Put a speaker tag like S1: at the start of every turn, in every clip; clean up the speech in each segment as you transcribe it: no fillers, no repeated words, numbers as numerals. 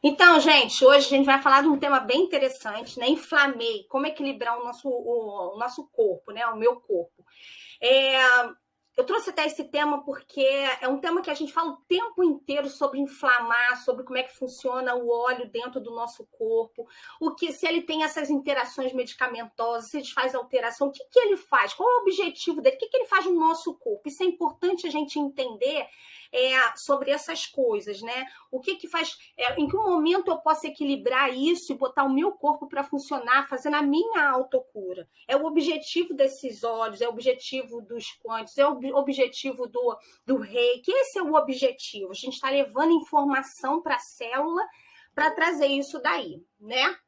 S1: Então, gente, hoje a gente vai falar de um tema bem interessante, né? Inflamei, como equilibrar o nosso corpo, né? O meu corpo. É, eu trouxe até esse tema porque é um tema que a gente fala o tempo inteiro sobre inflamar, sobre como é que funciona o óleo dentro do nosso corpo, o que se ele tem essas interações medicamentosas, se ele faz alteração, o que, que ele faz, qual é o objetivo dele, o que, que ele faz no nosso corpo. Isso é importante a gente entender sobre essas coisas, né? O que, que faz, em que momento eu posso equilibrar isso e botar o meu corpo para funcionar, fazendo a minha autocura. É o objetivo desses óleos, é o objetivo dos quantos, é o objetivo do reiki, esse é o objetivo. A gente está levando informação para a célula para trazer isso daí, né?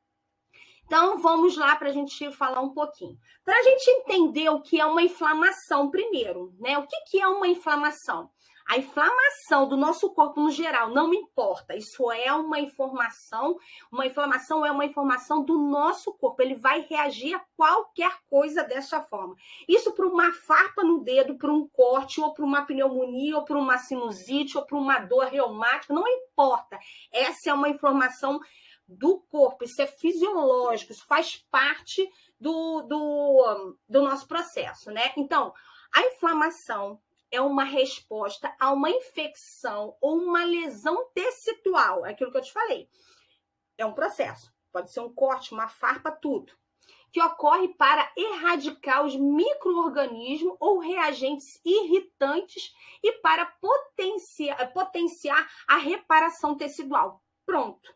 S1: Então, vamos lá para a gente falar um pouquinho. Para a gente entender o que é uma inflamação primeiro, né? O que é uma inflamação? A inflamação do nosso corpo no geral não importa. Isso é uma informação é uma informação do nosso corpo. Ele vai reagir a qualquer coisa dessa forma. Isso para uma farpa no dedo, para um corte, ou para uma pneumonia, ou para uma sinusite, ou para uma dor reumática, não importa. Essa é uma informação do corpo, isso é fisiológico, isso faz parte do nosso processo, né? Então, a inflamação é uma resposta a uma infecção ou uma lesão tecidual, é aquilo que eu te falei. É um processo, pode ser um corte, uma farpa, tudo, que ocorre para erradicar os micro-organismos ou reagentes irritantes e para potenciar a reparação tecidual. Pronto.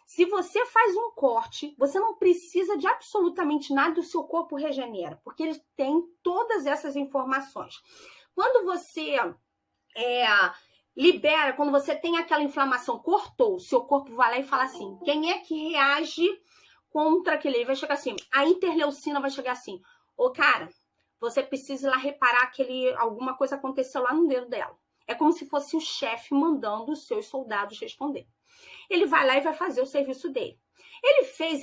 S1: Se você faz um corte, você não precisa de absolutamente nada, o seu corpo regenera, porque ele tem todas essas informações. Quando você libera, quando você tem aquela inflamação, cortou, o seu corpo vai lá e fala assim, quem é que reage contra aquele? Ele vai chegar assim, a interleucina vai chegar assim, cara, você precisa ir lá reparar alguma coisa aconteceu lá no dedo dela. É como se fosse o chefe mandando os seus soldados responder. Ele vai lá e vai fazer o serviço dele.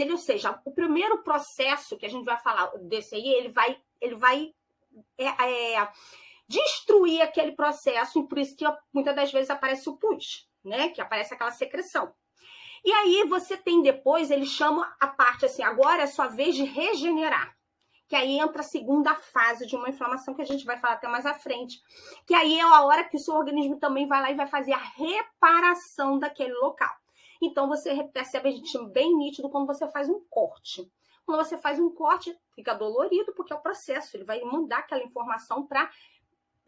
S1: Ou seja, o primeiro processo que a gente vai falar desse aí, ele vai destruir aquele processo, e por isso que muitas das vezes aparece o pus, né? Que aparece aquela secreção. E aí você tem depois, ele chama a parte assim, agora é sua vez de regenerar. Que aí entra a segunda fase de uma inflamação que a gente vai falar até mais à frente. Que aí é a hora que o seu organismo também vai lá e vai fazer a reparação daquele local. Então, você percebe a gente bem nítido quando você faz um corte. Quando você faz um corte, fica dolorido, porque é o processo. Ele vai mandar aquela informação para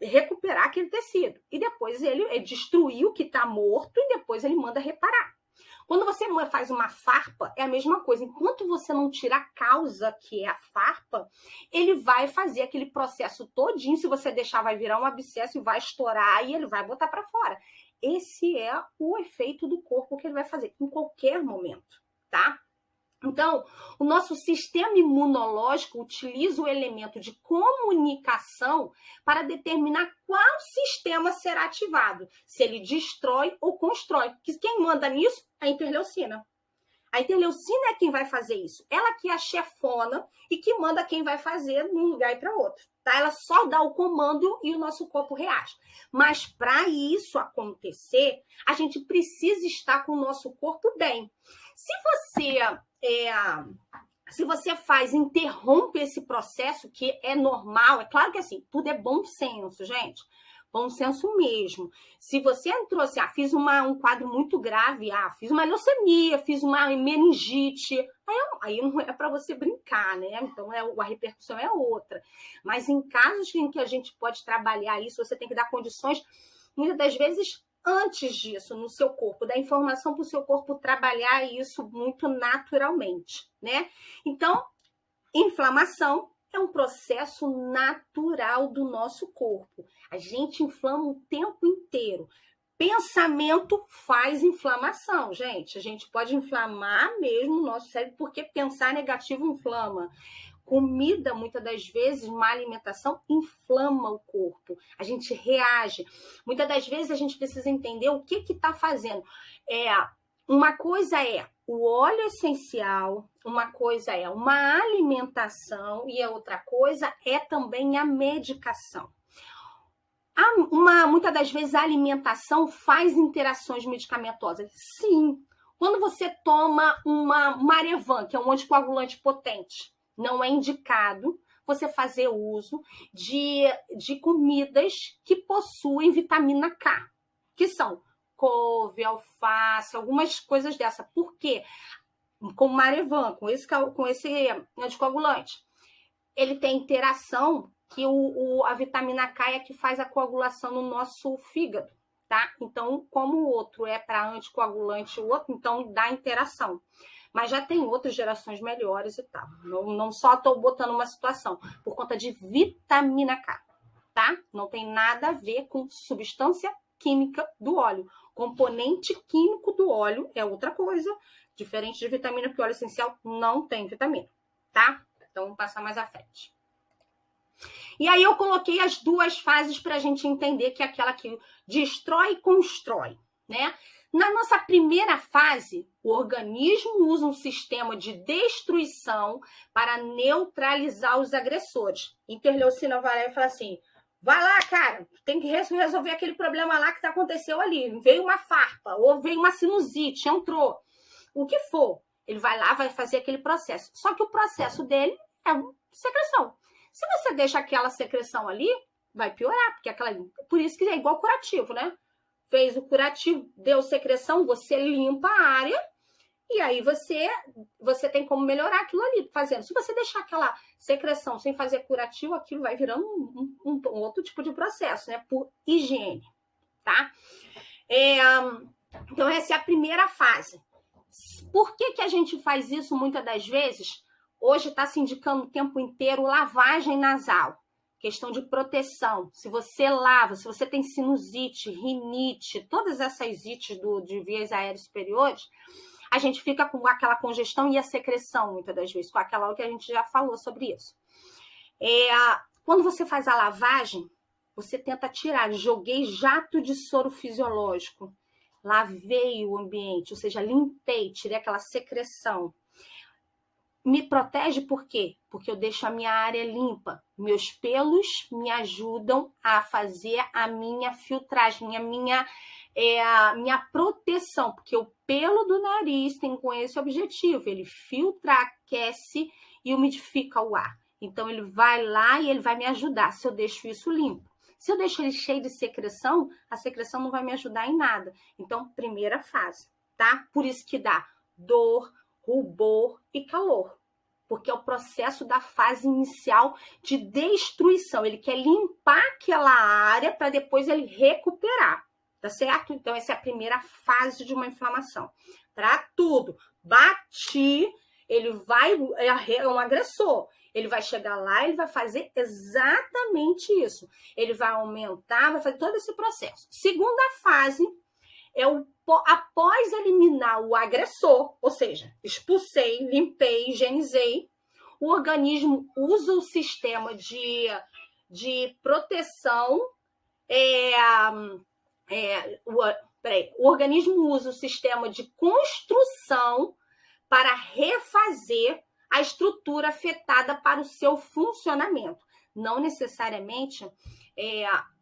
S1: recuperar aquele tecido. E depois ele destruiu o que está morto e depois ele manda reparar. Quando você faz uma farpa, é a mesma coisa. Enquanto você não tira a causa, que é a farpa, ele vai fazer aquele processo todinho. Se você deixar, vai virar um abscesso e vai estourar e ele vai botar para fora. Esse é o efeito do corpo que ele vai fazer em qualquer momento, tá? Então, o nosso sistema imunológico utiliza o elemento de comunicação para determinar qual sistema será ativado, se ele destrói ou constrói. Quem manda nisso? A interleucina. A interleucina é quem vai fazer isso. Ela que é a chefona e que manda quem vai fazer de um lugar e para outro. Tá? Ela só dá o comando e o nosso corpo reage. Mas para isso acontecer, a gente precisa estar com o nosso corpo bem. Se você interrompe esse processo, que é normal, é claro que assim, tudo é bom senso, gente. Bom senso mesmo. Se você entrou assim, fiz um quadro muito grave, fiz uma leucemia, fiz uma meningite, aí não é para você brincar, né? Então a repercussão é outra. Mas em casos em que a gente pode trabalhar isso, você tem que dar condições, muitas das vezes, antes disso, no seu corpo, dar informação para o seu corpo trabalhar isso muito naturalmente, né? Então, inflamação é um processo natural do nosso corpo. A gente inflama o tempo inteiro. Pensamento faz inflamação, gente. A gente pode inflamar mesmo o nosso cérebro, porque pensar negativo inflama. Comida, muitas das vezes, má alimentação inflama o corpo. A gente reage. Muitas das vezes a gente precisa entender o que está fazendo. Uma coisa é o óleo essencial, uma coisa é uma alimentação e a outra coisa é também a medicação. Muitas das vezes a alimentação faz interações medicamentosas. Sim, Quando você toma uma Marevan, que é um anticoagulante potente, não é indicado você fazer uso de comidas que possuem vitamina K, que são couve, alface, algumas coisas dessa. Por quê? Com Marevan, com esse anticoagulante, ele tem interação que a vitamina K é que faz a coagulação no nosso fígado, tá? Então, como o outro é para anticoagulante, o outro, então dá interação. Mas já tem outras gerações melhores e tal. Não só estou botando uma situação, por conta de vitamina K, tá? Não tem nada a ver com substância química do óleo. Componente químico do óleo é outra coisa, diferente de vitamina, porque o óleo essencial não tem vitamina, tá? Então, vamos passar mais à frente. E aí eu coloquei as duas fases para a gente entender, que é aquela que destrói e constrói, né? Na nossa primeira fase, o organismo usa um sistema de destruição para neutralizar os agressores. Interleucina vai lá e fala assim, vai lá, cara, tem que resolver aquele problema lá que aconteceu ali. Veio uma farpa, ou veio uma sinusite, entrou. O que for, ele vai lá, vai fazer aquele processo. Só que o processo dele é secreção. Se você deixa aquela secreção ali, vai piorar, porque por isso que é igual curativo, né? Fez o curativo, deu secreção, você limpa a área e aí você tem como melhorar aquilo ali fazendo. Se você deixar aquela secreção sem fazer curativo, aquilo vai virando um outro tipo de processo, né? Por higiene, tá? Então, essa é a primeira fase. Por que a gente faz isso muitas das vezes? Hoje está se indicando o tempo inteiro lavagem nasal, questão de proteção. Se você lava, se você tem sinusite, rinite, todas essas ites de vias aéreas superiores, a gente fica com aquela congestão e a secreção, muitas das vezes, com aquela que a gente já falou sobre isso. Quando você faz a lavagem, você tenta tirar, joguei jato de soro fisiológico, lavei o ambiente, ou seja, limpei, tirei aquela secreção. Me protege por quê? Porque eu deixo a minha área limpa. Meus pelos me ajudam a fazer a minha filtragem, a minha proteção, porque o pelo do nariz tem com esse objetivo, ele filtra, aquece e umidifica o ar. Então, ele vai lá e ele vai me ajudar se eu deixo isso limpo. Se eu deixo ele cheio de secreção, a secreção não vai me ajudar em nada. Então, primeira fase, tá? Por isso que dá dor, rubor e calor, porque é o processo da fase inicial de destruição. Ele quer limpar aquela área para depois ele recuperar, tá certo? Então, essa é a primeira fase de uma inflamação. Para tudo, bati, ele vai, é um agressor. Ele vai chegar lá, ele vai fazer exatamente isso. Ele vai aumentar, vai fazer todo esse processo. Segunda fase é após eliminar o agressor, ou seja, expulsei, limpei, higienizei, o organismo usa o sistema de proteção, o organismo usa o sistema de construção para refazer a estrutura afetada para o seu funcionamento. Não necessariamente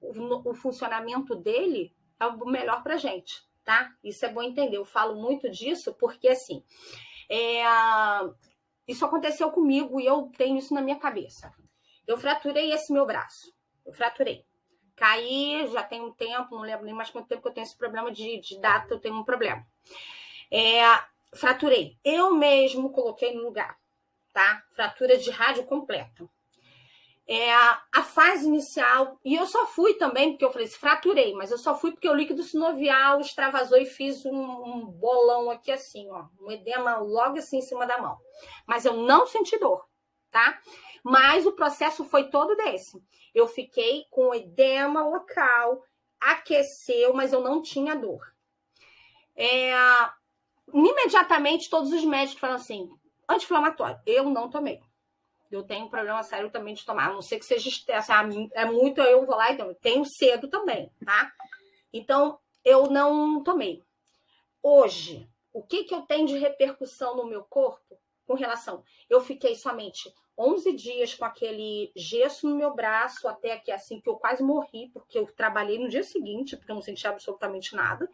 S1: o funcionamento dele é o melhor para a gente, tá? Isso é bom entender. Eu falo muito disso porque, assim, isso aconteceu comigo e eu tenho isso na minha cabeça. Eu fraturei esse meu braço. Eu fraturei. Caí, já tem um tempo, não lembro nem mais quanto tempo que eu tenho esse problema de data, eu tenho um problema. Fraturei. Eu mesmo coloquei no lugar, tá? Fratura de rádio completa. A fase inicial, e eu só fui também, porque eu falei, fraturei, mas eu só fui porque o líquido sinovial extravasou e fiz um bolão aqui assim, ó, um edema logo assim em cima da mão. Mas eu não senti dor, tá? Mas o processo foi todo desse. Eu fiquei com edema local, aqueceu, mas eu não tinha dor. Imediatamente, todos os médicos falam assim, anti-inflamatório. Eu não tomei. Eu tenho um problema sério também de tomar. A não ser que seja estresse. É muito, eu vou lá e tomo. Tenho cedo também, tá? Então, eu não tomei. Hoje, o que eu tenho de repercussão no meu corpo com relação? Eu fiquei somente 11 dias com aquele gesso no meu braço, até aqui assim, que eu quase morri, porque eu trabalhei no dia seguinte, porque eu não senti absolutamente nada.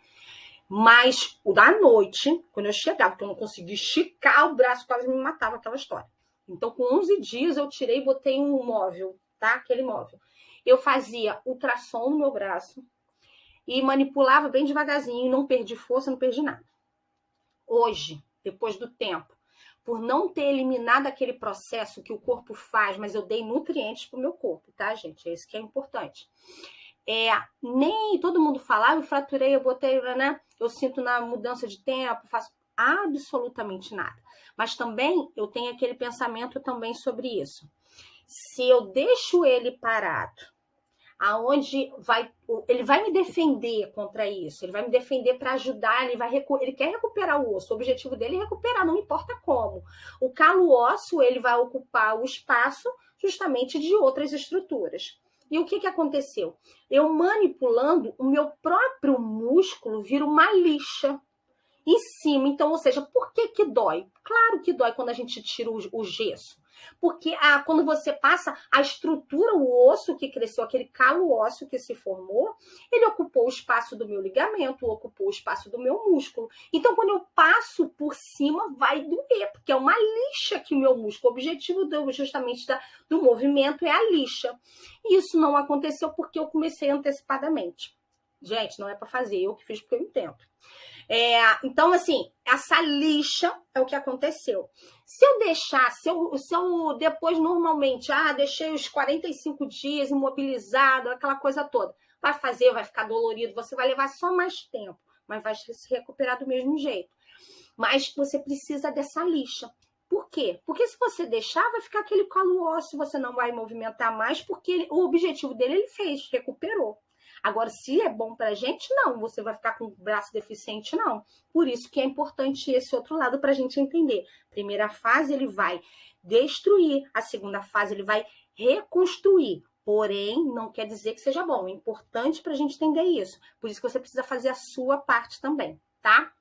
S1: Mas o da noite, quando eu chegava, que eu não conseguia esticar o braço, quase me matava aquela história. Então, com 11 dias, eu tirei e botei um móvel, tá? Aquele móvel. Eu fazia ultrassom no meu braço e manipulava bem devagarzinho, não perdi força, não perdi nada. Hoje, depois do tempo, por não ter eliminado aquele processo que o corpo faz, mas eu dei nutrientes para o meu corpo, tá, gente? É isso que é importante. Nem todo mundo fala, eu fraturei, eu botei, né? Eu sinto na mudança de tempo, faço absolutamente nada. Mas também eu tenho aquele pensamento também sobre isso. Se eu deixo ele parado, aonde ele vai me defender contra isso, ele vai me defender para ajudar, ele quer recuperar o osso, o objetivo dele é recuperar, não importa como. O calo ósseo, ele vai ocupar o espaço justamente de outras estruturas. E o que aconteceu? Eu manipulando, o meu próprio músculo vira uma lixa em cima. Então, ou seja, por que dói? Claro que dói quando a gente tira o gesso. Porque quando você passa a estrutura, o osso que cresceu, aquele calo ósseo que se formou, ele ocupou o espaço do meu ligamento, ocupou o espaço do meu músculo. Então, quando eu passo por cima, vai doer, porque é uma lixa que o meu músculo, o objetivo justamente do movimento é a lixa. E isso não aconteceu porque eu comecei antecipadamente. Gente, não é para fazer, eu que fiz porque eu entendo. Então, assim, essa lixa é o que aconteceu. Se eu deixar, se eu depois normalmente, deixei os 45 dias imobilizado, aquela coisa toda, vai ficar dolorido, você vai levar só mais tempo, mas vai se recuperar do mesmo jeito. Mas você precisa dessa lixa. Por quê? Porque se você deixar, vai ficar aquele calo ósseo, você não vai movimentar mais, porque o objetivo dele ele fez, recuperou. Agora, se é bom pra gente, não. Você vai ficar com o braço deficiente, não. Por isso que é importante esse outro lado pra gente entender. Primeira fase, ele vai destruir. A segunda fase, ele vai reconstruir. Porém, não quer dizer que seja bom. É importante pra gente entender isso. Por isso que você precisa fazer a sua parte também, tá?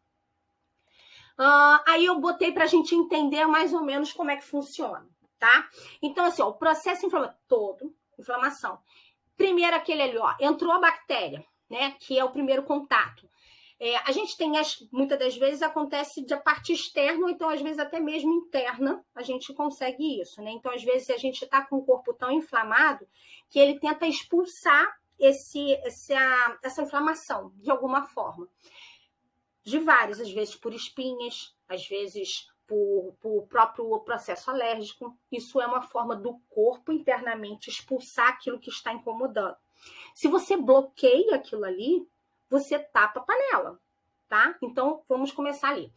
S1: Aí eu botei pra gente entender mais ou menos como é que funciona, tá? Então, assim, o processo inflamatório, inflamação. Primeiro aquele ali, entrou a bactéria, né? Que é o primeiro contato. A gente tem, muitas das vezes, acontece da parte externa, ou então, às vezes, até mesmo interna, a gente consegue isso, né? Então, às vezes, a gente está com o corpo tão inflamado que ele tenta expulsar essa inflamação, de alguma forma. De várias, às vezes por espinhas, às vezes por próprio processo alérgico. Isso é uma forma do corpo internamente expulsar aquilo que está incomodando. Se você bloqueia aquilo ali, você tapa a panela, tá? Então, vamos começar ali.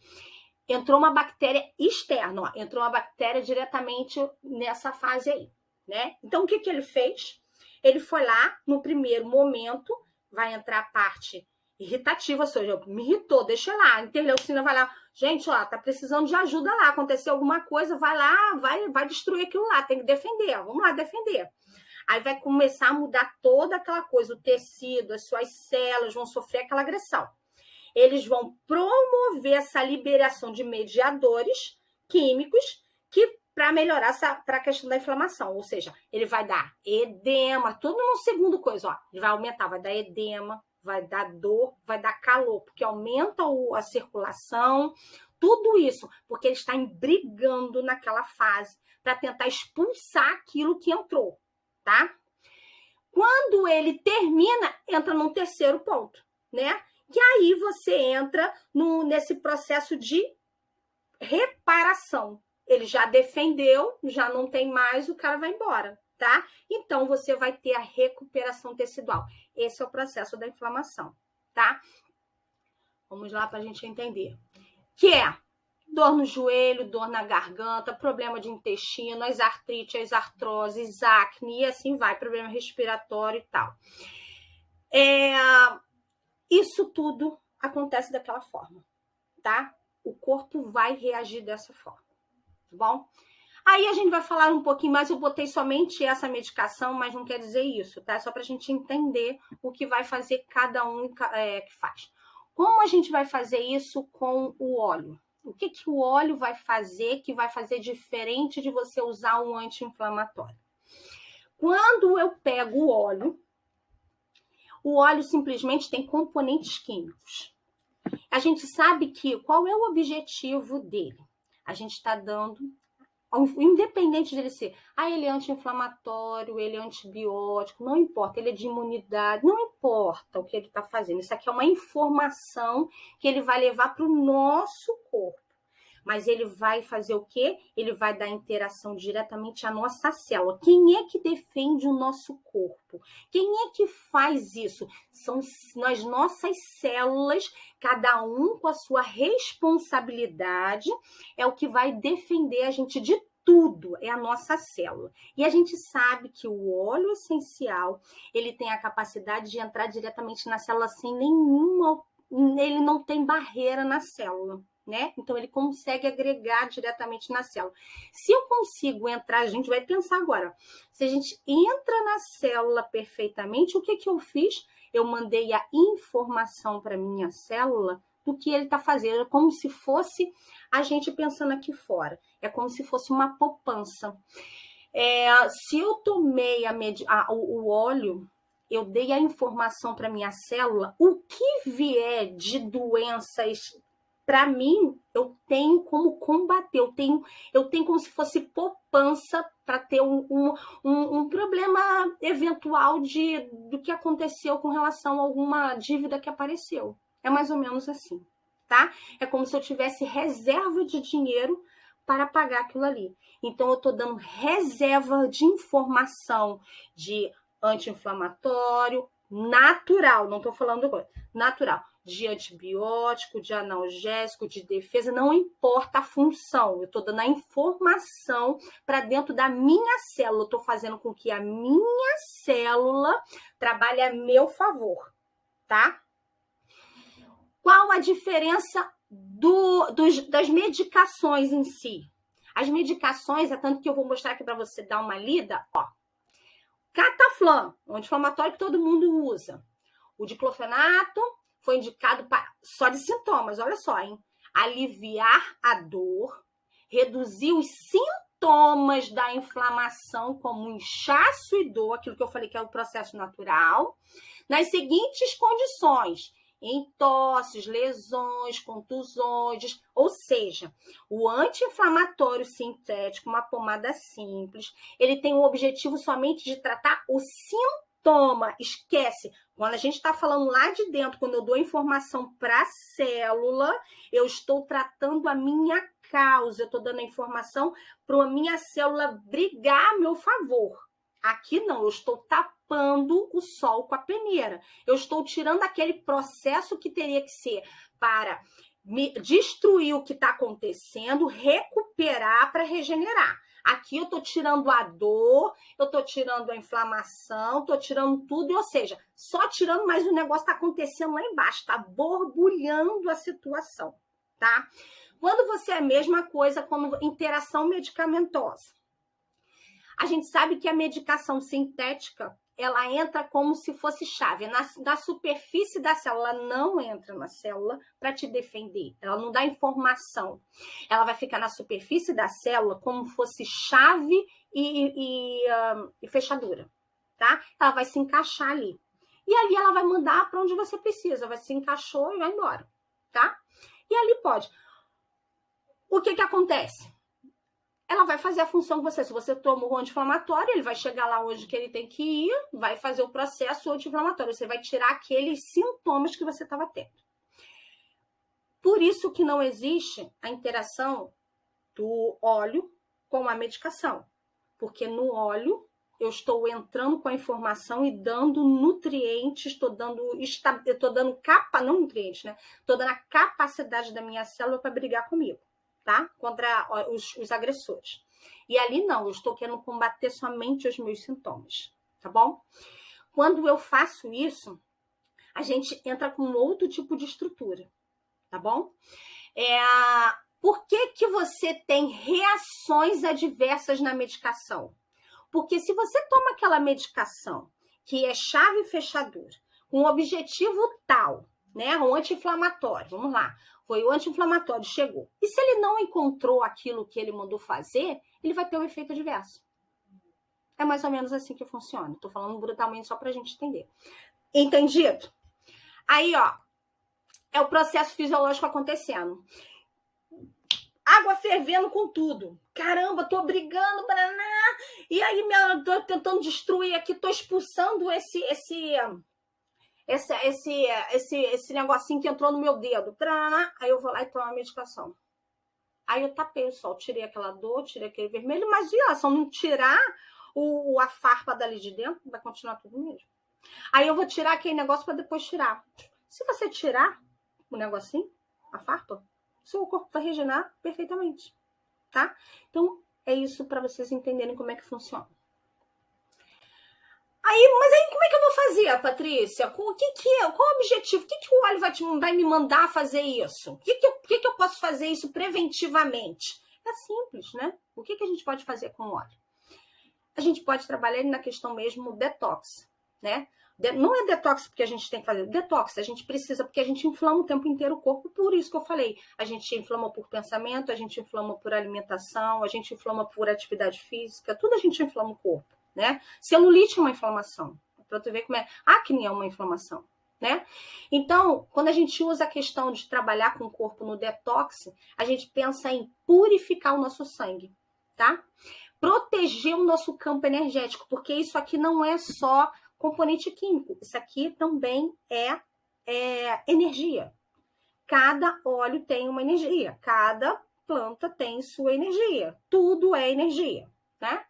S1: Entrou uma bactéria externa, entrou uma bactéria diretamente nessa fase aí, né? Então, o que ele fez? Ele foi lá, no primeiro momento, vai entrar a parte irritativa, ou seja, me irritou, deixa lá, a interleucina vai lá, gente, tá precisando de ajuda lá, aconteceu alguma coisa, vai lá, vai destruir aquilo lá, tem que defender, vamos lá defender. Aí vai começar a mudar toda aquela coisa, o tecido, as suas células vão sofrer aquela agressão. Eles vão promover essa liberação de mediadores químicos para melhorar para a questão da inflamação, ou seja, ele vai dar edema, tudo no segundo coisa, ele vai aumentar, vai dar edema, vai dar dor, vai dar calor, porque aumenta a circulação, tudo isso, porque ele está brigando naquela fase para tentar expulsar aquilo que entrou, tá? Quando ele termina, entra num terceiro ponto, né? Que aí você entra nesse processo de reparação. Ele já defendeu, já não tem mais, o cara vai embora, tá? Então, você vai ter a recuperação tecidual. Esse é o processo da inflamação, tá? Vamos lá para a gente entender. Que é dor no joelho, dor na garganta, problema de intestino, as artrites, as artroses, acne, e assim vai, problema respiratório e tal. Isso tudo acontece daquela forma, tá? O corpo vai reagir dessa forma, tá bom? Aí a gente vai falar um pouquinho mais, eu botei somente essa medicação, mas não quer dizer isso, tá? Só pra gente entender o que vai fazer cada um que faz. Como a gente vai fazer isso com o óleo? O que o óleo vai fazer que vai fazer diferente de você usar um anti-inflamatório? Quando eu pego o óleo simplesmente tem componentes químicos. A gente sabe que qual é o objetivo dele? A gente está dando, independente dele ser, ele é anti-inflamatório, ele é antibiótico, não importa, ele é de imunidade, não importa o que ele está fazendo. Isso aqui é uma informação que ele vai levar para o nosso corpo. Mas ele vai fazer o quê? Ele vai dar interação diretamente à nossa célula. Quem é que defende o nosso corpo? Quem é que faz isso? São as nossas células, cada um com a sua responsabilidade, é o que vai defender a gente de tudo, é a nossa célula. E a gente sabe que o óleo essencial, ele tem a capacidade de entrar diretamente na célula sem nenhuma, ele não tem barreira na célula. Né? Então, ele consegue agregar diretamente na célula. Se eu consigo entrar, a gente vai pensar agora, se a gente entra na célula perfeitamente, o que eu fiz? Eu mandei a informação para a minha célula do que ele está fazendo, como se fosse a gente pensando aqui fora. É como se fosse uma poupança. Se eu tomei o óleo, eu dei a informação para a minha célula, o que vier de doenças, para mim, eu tenho como combater, eu tenho como se fosse poupança para ter um problema eventual do que aconteceu com relação a alguma dívida que apareceu. É mais ou menos assim, tá? É como se eu tivesse reserva de dinheiro para pagar aquilo ali. Então, eu estou dando reserva de informação de anti-inflamatório natural, não estou falando agora, natural, de antibiótico, de analgésico, de defesa, não importa a função, eu estou dando a informação para dentro da minha célula, eu estou fazendo com que a minha célula trabalhe a meu favor, tá? Qual a diferença das medicações em si? As medicações, é tanto que eu vou mostrar aqui para você dar uma lida, ó. Cataflam, um anti-inflamatório que todo mundo usa. O diclofenaco foi indicado só de sintomas, olha só, hein? Aliviar a dor, reduzir os sintomas da inflamação, como inchaço e dor, aquilo que eu falei que é o processo natural, nas seguintes condições: em tosses, lesões, contusões, ou seja, o anti-inflamatório sintético, uma pomada simples, ele tem o objetivo somente de tratar o sintoma, esquece. Quando a gente está falando lá de dentro, quando eu dou informação para a célula, eu estou tratando a minha causa, eu estou dando a informação para a minha célula brigar a meu favor. Aqui não, eu estou tapando o sol com a peneira. Eu estou tirando aquele processo que teria que ser para destruir o que está acontecendo, recuperar para regenerar. Aqui eu estou tirando a dor, eu estou tirando a inflamação, estou tirando tudo, ou seja, só tirando, mas o negócio está acontecendo lá embaixo, está borbulhando a situação, tá? Quando você é a mesma coisa, quando interação medicamentosa. A gente sabe que a medicação sintética, ela entra como se fosse chave. Na superfície da célula, ela não entra na célula para te defender. Ela não dá informação. Ela vai ficar na superfície da célula como fosse chave e fechadura, tá? Ela vai se encaixar ali. E ali ela vai mandar para onde você precisa. Vai se encaixou e vai embora, tá? E ali pode. O que acontece? Ela vai fazer a função que você, se você toma o anti-inflamatório, ele vai chegar lá onde que ele tem que ir, vai fazer o processo anti-inflamatório, você vai tirar aqueles sintomas que você estava tendo. Por isso que não existe a interação do óleo com a medicação, porque no óleo eu estou entrando com a informação e dando nutrientes, estou dando não nutrientes, né? Estou dando a capacidade da minha célula para brigar comigo. Tá? Contra os agressores. E ali não, eu estou querendo combater somente os meus sintomas, tá bom? Quando eu faço isso, a gente entra com outro tipo de estrutura, tá bom? Por que você tem reações adversas na medicação? Porque se você toma aquela medicação que é chave e fechadura, com um objetivo tal, né? Um anti-inflamatório, vamos lá. Foi o anti-inflamatório, chegou. E se ele não encontrou aquilo que ele mandou fazer, ele vai ter um efeito adverso. É mais ou menos assim que funciona. Estou falando brutalmente só para a gente entender. Entendido? Aí, ó, É o processo fisiológico acontecendo. Água fervendo com tudo. Caramba, tô brigando, bananá. E aí, tô tentando destruir aqui, tô expulsando esse negocinho que entrou no meu dedo. Aí eu vou lá e tomo a medicação. Aí eu tapei o sol, tirei aquela dor, tirei aquele vermelho, mas se eu não tirar a farpa dali de dentro, vai continuar tudo mesmo. Aí eu vou tirar aquele negócio para depois tirar. Se você tirar o negocinho, a farpa, seu corpo vai regenerar perfeitamente, tá? Então, é isso para vocês entenderem como é que funciona. Mas aí como é que eu vou fazer, Patrícia? Qual o objetivo? O que o óleo vai me mandar fazer isso? O que eu posso fazer isso preventivamente? É simples, né? O que a gente pode fazer com o óleo? A gente pode trabalhar na questão mesmo detox, né? Não é detox porque a gente tem que fazer, detox a gente precisa porque a gente inflama o tempo inteiro o corpo, por isso que eu falei, a gente inflama por pensamento, a gente inflama por alimentação, a gente inflama por atividade física, tudo a gente inflama o corpo, né? Celulite é uma inflamação, para tu ver como é, acne é uma inflamação, né? Então, quando a gente usa a questão de trabalhar com o corpo no detox, a gente pensa em purificar o nosso sangue, tá? Proteger o nosso campo energético, porque isso aqui não é só componente químico, isso aqui também é energia. Cada óleo tem uma energia, cada planta tem sua energia, tudo é energia, né?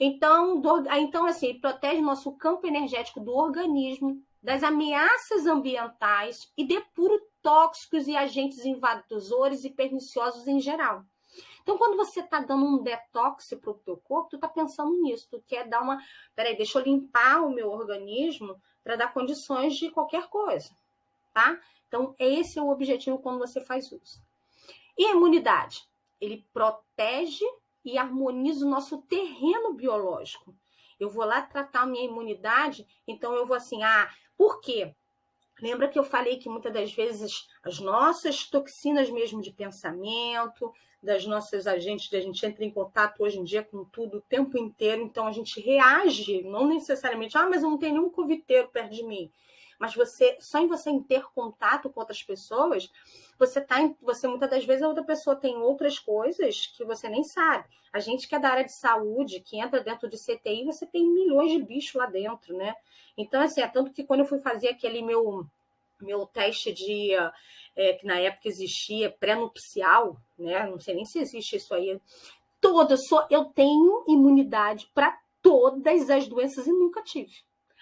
S1: Então assim, protege o nosso campo energético do organismo, das ameaças ambientais e depura tóxicos e agentes invasores e perniciosos em geral. Então, quando você está dando um detox para o teu corpo, tu está pensando nisso, tu quer dar uma... Peraí, deixa eu limpar o meu organismo para dar condições de qualquer coisa, tá? Então, esse é o objetivo quando você faz uso. E a imunidade? Ele protege e harmoniza o nosso terreno biológico. Eu vou lá tratar a minha imunidade, então eu vou assim, por quê? Lembra que eu falei que muitas das vezes as nossas toxinas mesmo de pensamento, das nossas agentes, a gente entra em contato hoje em dia com tudo o tempo inteiro, então a gente reage, não necessariamente, mas eu não tenho nenhum coviteiro perto de mim. Mas só em você ter contato com outras pessoas, você muitas das vezes a outra pessoa tem outras coisas que você nem sabe. A gente que é da área de saúde, que entra dentro de CTI, você tem milhões de bichos lá dentro, né? Então, assim, tanto que quando eu fui fazer aquele meu teste que na época existia, pré-nupcial, né? Não sei nem se existe isso aí. Eu tenho imunidade para todas as doenças e nunca tive.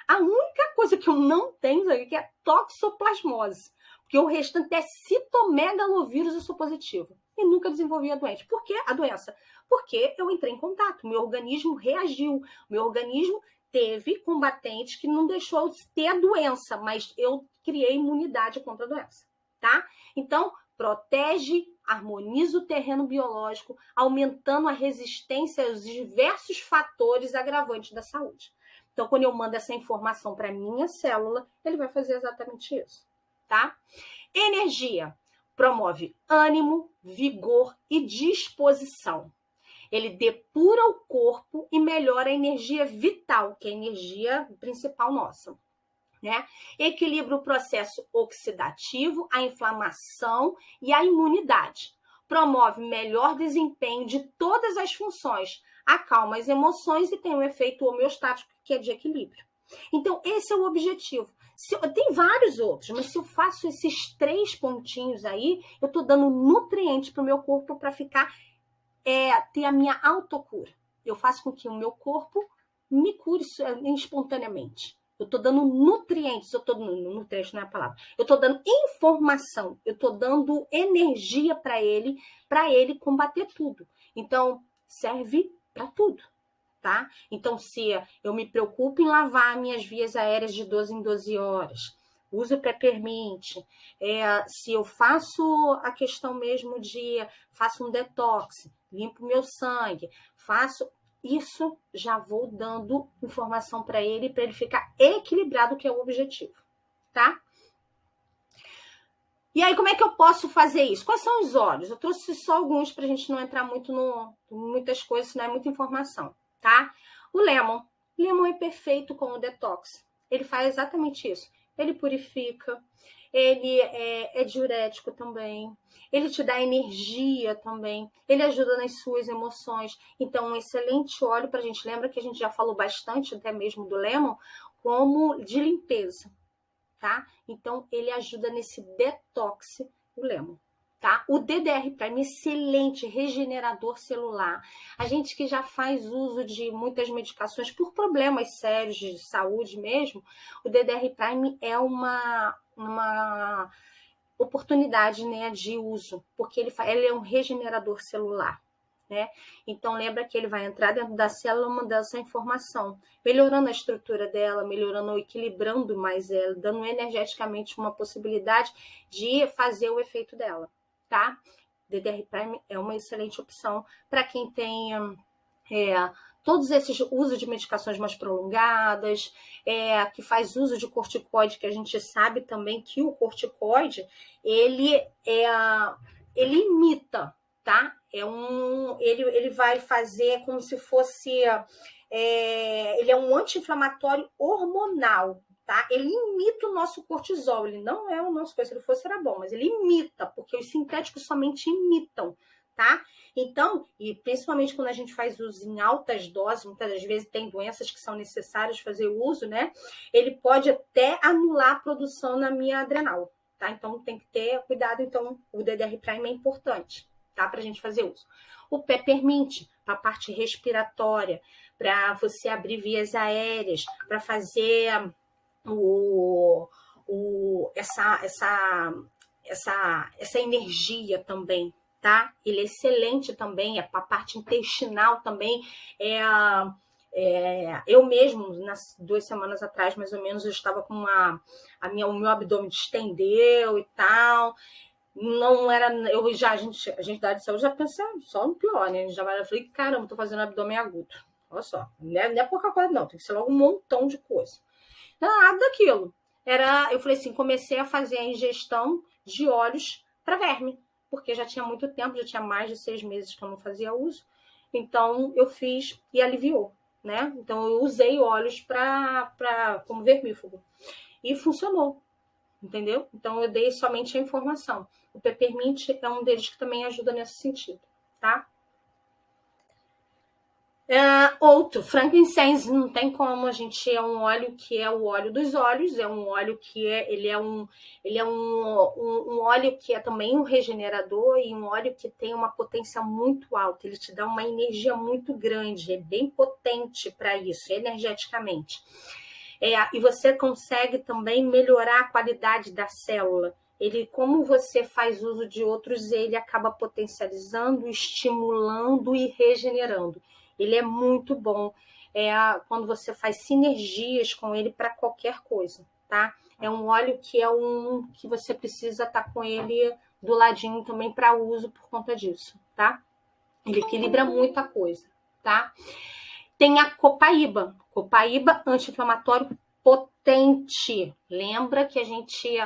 S1: A única coisa que eu não tenho que é toxoplasmose, porque o restante é citomegalovírus, eu sou positivo. E nunca desenvolvi a doença. Por que a doença? Porque eu entrei em contato, meu organismo reagiu, meu organismo teve combatente que não deixou de ter a doença, mas eu criei imunidade contra a doença, tá? Então, protege, harmoniza o terreno biológico, aumentando a resistência aos diversos fatores agravantes da saúde. Então, quando eu mando essa informação para a minha célula, ele vai fazer exatamente isso, tá? Energia. Promove ânimo, vigor e disposição. Ele depura o corpo e melhora a energia vital, que é a energia principal nossa, né? Equilibra o processo oxidativo, a inflamação e a imunidade. Promove melhor desempenho de todas as funções, acalma as emoções e tem um efeito homeostático, que é de equilíbrio. Então, esse é o objetivo. Tem vários outros, mas se eu faço esses 3 pontinhos aí, eu estou dando nutrientes para o meu corpo para ficar ter a minha autocura. Eu faço com que o meu corpo me cure espontaneamente. Eu estou dando nutrientes, nutrientes não é a palavra, eu estou dando informação, eu estou dando energia para ele combater tudo. Então, serve para tudo, tá? Então, se eu me preocupo em lavar minhas vias aéreas de 12 em 12 horas, uso peppermint, se eu faço a questão mesmo faço um detox, limpo meu sangue, isso, já vou dando informação para ele ficar equilibrado, que é o objetivo, tá? E aí, como é que eu posso fazer isso? Quais são os óleos? Eu trouxe só alguns para a gente não entrar muito muitas coisas, não é muita informação, tá? O lemon. O lemon é perfeito como detox. Ele faz exatamente isso. Ele purifica, ele é diurético também, ele te dá energia também, ele ajuda nas suas emoções. Então, um excelente óleo para a gente. Lembra que a gente já falou bastante, até mesmo do lemon, como de limpeza, tá? Então, ele ajuda nesse detox, o lemon. Tá? O DDR Prime, excelente regenerador celular. A gente que já faz uso de muitas medicações por problemas sérios de saúde mesmo, o DDR Prime é uma oportunidade, né, de uso, porque ele é um regenerador celular. Né? Então, lembra que ele vai entrar dentro da célula mandando essa informação, melhorando a estrutura dela, melhorando, equilibrando mais ela, dando energeticamente uma possibilidade de fazer o efeito dela, tá? DDR Prime é uma excelente opção para quem tem todos esses usos de medicações mais prolongadas, que faz uso de corticoide, que a gente sabe também que o corticoide, ele imita, tá? Ele vai fazer como se fosse... ele é um anti-inflamatório hormonal, tá? Ele imita o nosso cortisol, ele não é o nosso cortisol, se ele fosse era bom, mas ele imita, porque os sintéticos somente imitam, tá? Então, e principalmente quando a gente faz uso em altas doses, muitas das vezes tem doenças que são necessárias fazer uso, né? Ele pode até anular a produção na minha adrenal, tá? Então, tem que ter cuidado. Então, o DDR Prime é importante, tá? Pra gente fazer uso. O Peppermint, para a parte respiratória, para você abrir vias aéreas, para fazer essa energia também, tá? Ele é excelente também, é para a parte intestinal também. Eu mesmo, nas 2 semanas atrás, mais ou menos, eu estava com o meu abdômen distendeu e tal. Não era, a gente da área de saúde já pensa só no pior, né? Eu falei, caramba, tô fazendo abdômen agudo. Olha só, não é pouca coisa, não, tem que ser logo um montão de coisa. Nada daquilo. Eu falei assim, comecei a fazer a ingestão de óleos para verme, porque já tinha muito tempo, já tinha mais de 6 meses que eu não fazia uso. Então, eu fiz e aliviou, né? Então, eu usei óleos como vermífugo. E funcionou, entendeu? Então, eu dei somente a informação. O Peppermint é um deles que também ajuda nesse sentido, tá? Outro, frankincense, não tem como, a gente é um óleo que é o óleo dos olhos, é um óleo que ele é um óleo que é também um regenerador e um óleo que tem uma potência muito alta, ele te dá uma energia muito grande, é bem potente para isso, energeticamente. E você consegue também melhorar a qualidade da célula. Ele, como você faz uso de outros, ele acaba potencializando, estimulando e regenerando. Ele é muito bom quando você faz sinergias com ele para qualquer coisa, tá? É um óleo que você precisa estar com ele do ladinho também para uso por conta disso, tá? Ele equilibra muita coisa, tá? Tem a copaíba. Copaíba, anti-inflamatório potente. Lembra que a gente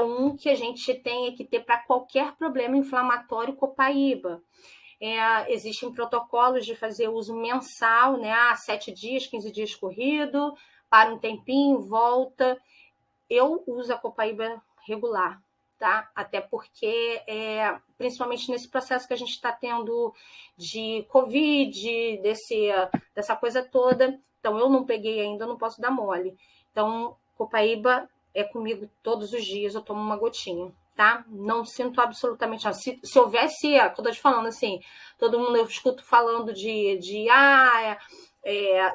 S1: um que a gente tem que ter para qualquer problema inflamatório, copaíba. Existem protocolos de fazer uso mensal, né? 7 dias, 15 dias corrido, para um tempinho, volta. Eu uso a copaíba regular, tá? Até porque, principalmente nesse processo que a gente está tendo de Covid, dessa coisa toda, então eu não peguei ainda, não posso dar mole. Então, copaíba é comigo todos os dias, eu tomo uma gotinha, tá? Não sinto absolutamente nada. Se houvesse, quando eu tô te falando assim, todo mundo, eu escuto falando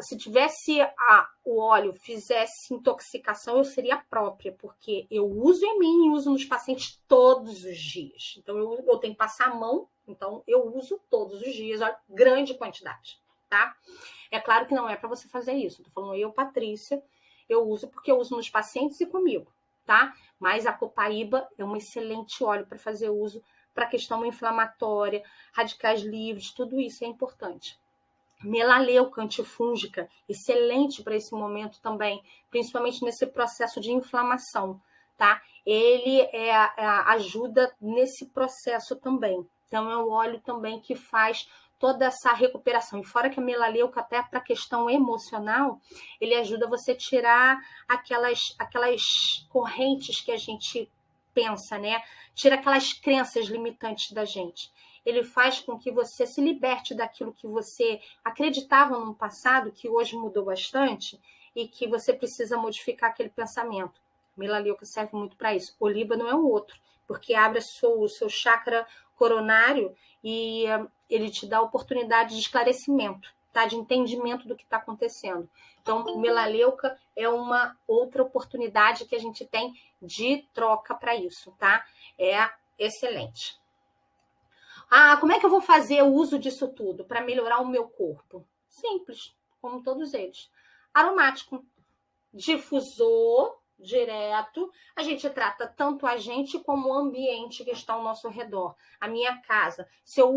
S1: se tivesse o óleo fizesse intoxicação, eu seria própria, porque eu uso em mim e uso nos pacientes todos os dias. Então, eu tenho que passar a mão, então eu uso todos os dias, olha, grande quantidade, tá? É claro que não é para você fazer isso. Tô falando eu, Patrícia, eu uso porque eu uso nos pacientes e comigo, tá? Mas a copaíba é um excelente óleo para fazer uso para questão inflamatória, radicais livres, tudo isso é importante. Melaleuca antifúngica, excelente para esse momento também, principalmente nesse processo de inflamação, tá? Ele ajuda nesse processo também. Então, é um óleo também que faz toda essa recuperação. E fora que a melaleuca, até para a questão emocional, ele ajuda você a tirar aquelas correntes que a gente pensa, né? Tira aquelas crenças limitantes da gente. Ele faz com que você se liberte daquilo que você acreditava no passado, que hoje mudou bastante, e que você precisa modificar aquele pensamento. Melaleuca serve muito para isso. O líbano é um outro, porque abre o seu chakra coronário e ele te dá a oportunidade de esclarecimento, tá? De entendimento do que está acontecendo. Então, melaleuca é uma outra oportunidade que a gente tem de troca para isso, tá? É excelente. Como é que eu vou fazer o uso disso tudo para melhorar o meu corpo? Simples, como todos eles. Aromático, difusor, direto. A gente trata tanto a gente como o ambiente que está ao nosso redor. A minha casa. Se eu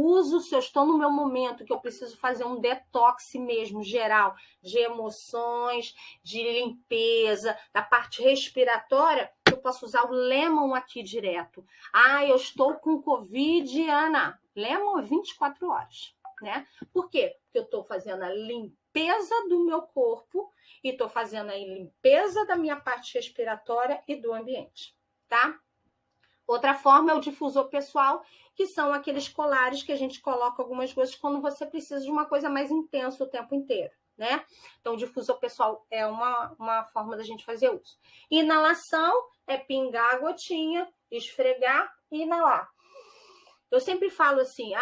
S1: estou no meu momento que eu preciso fazer um detox mesmo, geral, de emoções, de limpeza, da parte respiratória, eu posso usar o Lemon aqui direto. Eu estou com Covid, Ana. Lemon 24 horas, né? Por quê? Porque eu estou fazendo a limpeza do meu corpo e estou fazendo a limpeza da minha parte respiratória e do ambiente, tá? Outra forma é o difusor pessoal, que são aqueles colares que a gente coloca algumas coisas quando você precisa de uma coisa mais intensa o tempo inteiro, né? Então, o difusor pessoal é uma forma da gente fazer uso. Inalação é pingar a gotinha, esfregar e inalar. Eu sempre falo assim,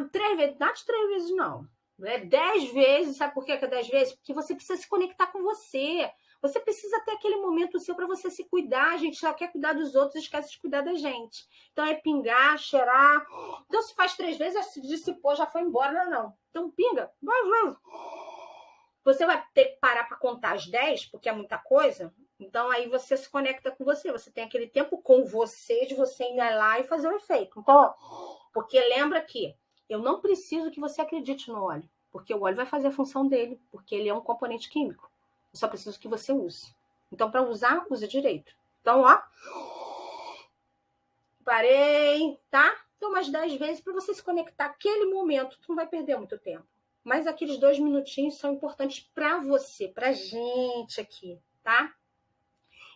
S1: 3 vezes, não é de 3 vezes não. É 10 vezes, sabe por que é 10 vezes? Porque você precisa se conectar com você. Você precisa ter aquele momento seu para você se cuidar. A gente só quer cuidar dos outros e esquece de cuidar da gente. Então é pingar, cheirar. Então se faz 3 vezes, já se dissipou, já foi embora, não. Então pinga 2 vezes. Você vai ter que parar para contar as 10, porque é muita coisa. Então aí você se conecta com você. Você tem aquele tempo com você, de você ir lá e fazer o efeito. Então, porque lembra que eu não preciso que você acredite no óleo, porque o óleo vai fazer a função dele, porque ele é um componente químico. Eu só preciso que você use. Então, para usar, use direito. Então, parei, tá? Então, umas 10 vezes para você se conectar aquele momento. Tu não vai perder muito tempo. Mas aqueles 2 minutinhos são importantes para você, pra gente aqui, tá?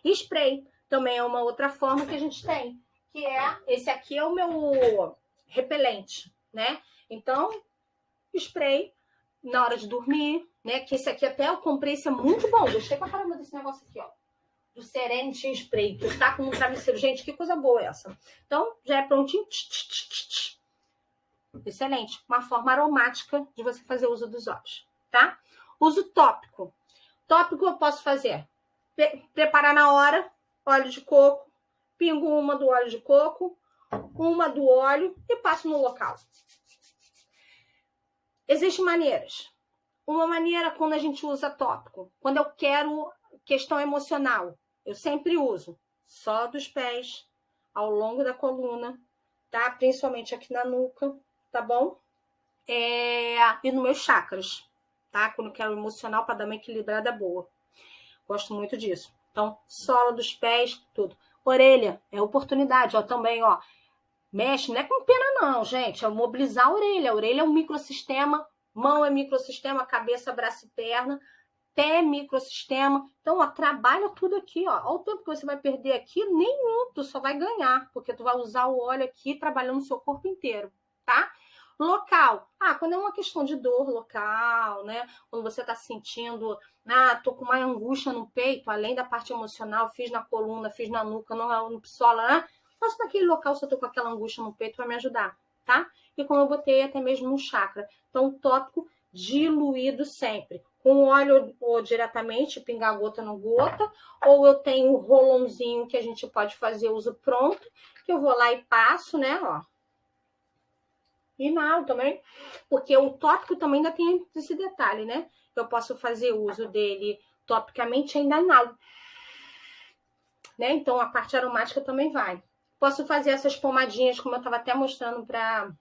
S1: E spray também é uma outra forma que a gente tem, que esse aqui é o meu repelente, né? Então, spray na hora de dormir, né? Que esse aqui até eu comprei, esse é muito bom. Gostei pra caramba desse negócio aqui, ó. Do Serenity Spray, que tá com um travesseiro. Gente, que coisa boa essa. Então, já é prontinho. Excelente. Uma forma aromática de você fazer uso dos óleos, tá? Uso tópico. Tópico eu posso fazer. Preparar na hora, óleo de coco. Pingo uma do óleo de coco, uma do óleo e passo no local. Existem maneiras. Uma maneira quando a gente usa tópico. Quando eu quero questão emocional, eu sempre uso só dos pés, ao longo da coluna, tá? Principalmente aqui na nuca, tá bom? E nos meus chakras, tá? Quando eu quero emocional para dar uma equilibrada boa. Gosto muito disso. Então, sola dos pés, tudo. Orelha, é oportunidade, ó, também, ó. Mexe, não é com pena não, gente, é mobilizar a orelha. A orelha é um microsistema, mão é microsistema, cabeça, braço e perna, pé é microsistema. Então, ó, trabalha tudo aqui, ó. Olha o tempo que você vai perder aqui, nenhum, tu só vai ganhar, porque tu vai usar o óleo aqui trabalhando o seu corpo inteiro, tá? Local. Quando é uma questão de dor local, né? Quando você tá sentindo, tô com uma angústia no peito, além da parte emocional, fiz na coluna, fiz na nuca, no psola, né? Faço naquele local se eu tô com aquela angústia no peito para me ajudar, tá? E como eu botei até mesmo no chakra. Então, tópico diluído sempre. Com óleo ou diretamente, pingar gota no gota, ou eu tenho um rolãozinho que a gente pode fazer uso pronto, que eu vou lá e passo, né, ó. Inalo também, porque o tópico também ainda tem esse detalhe, né? Eu posso fazer uso dele topicamente e ainda inalo. Né? Então, a parte aromática também vai. Posso fazer essas pomadinhas, como eu estava até mostrando para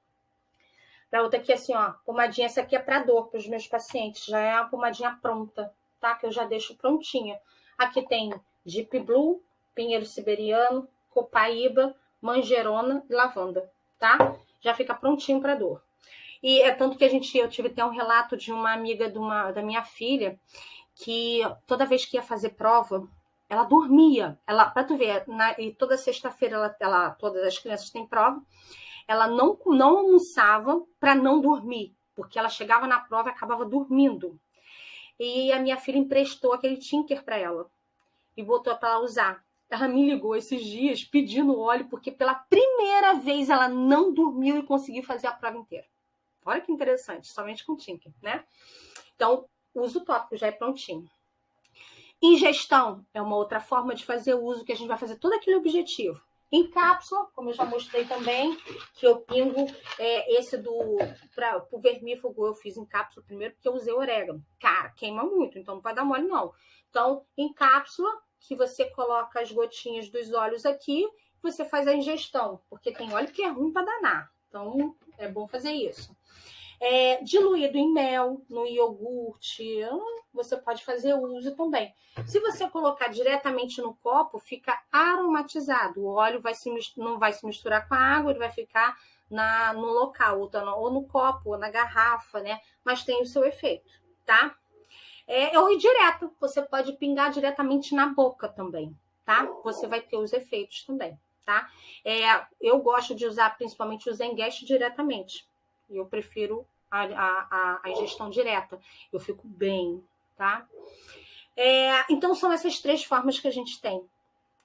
S1: outra aqui, assim, ó. Pomadinha, essa aqui é para dor, para os meus pacientes. Já é uma pomadinha pronta, tá? Que eu já deixo prontinha. Aqui tem Deep Blue, pinheiro siberiano, copaíba, manjerona e lavanda, tá? Já fica prontinho para dor. E é tanto que eu tive até um relato de uma amiga da minha filha, que toda vez que ia fazer prova, ela dormia. Para tu ver, e toda sexta-feira todas as crianças têm prova, ela não almoçava para não dormir, porque ela chegava na prova e acabava dormindo. E a minha filha emprestou aquele Tinker para ela e botou para ela usar. Ela me ligou esses dias pedindo óleo, porque pela primeira vez ela não dormiu e conseguiu fazer a prova inteira. Olha que interessante, somente com Tinker, né? Então, uso tópico já é prontinho. Ingestão é uma outra forma de fazer uso, que a gente vai fazer todo aquele objetivo. Em cápsula, como eu já mostrei também, que eu pingo esse para o vermífugo, eu fiz em cápsula primeiro, porque eu usei orégano. Cara, queima muito, então não pode dar mole, não. Então, em cápsula, que você coloca as gotinhas dos óleos aqui, você faz a ingestão, porque tem óleo que é ruim para danar. Então, é bom fazer isso. Diluído em mel, no iogurte, você pode fazer uso também. Se você colocar diretamente no copo, fica aromatizado. O óleo não vai se misturar com a água, ele vai ficar no local, ou no copo, ou na garrafa, né? Mas tem o seu efeito, tá? Ou direto, você pode pingar diretamente na boca também, tá? Você vai ter os efeitos também, tá? Eu gosto de usar principalmente o Zenguest diretamente. Eu prefiro a ingestão direta. Eu fico bem, tá? Então, são essas 3 formas que a gente tem,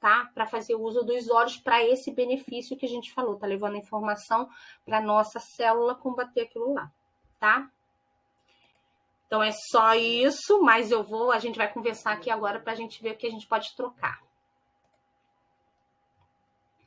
S1: tá? Para fazer o uso dos óleos para esse benefício que a gente falou, tá levando a informação para nossa célula combater aquilo lá, tá? Então, é só isso, mas a gente vai conversar aqui agora para a gente ver o que a gente pode trocar.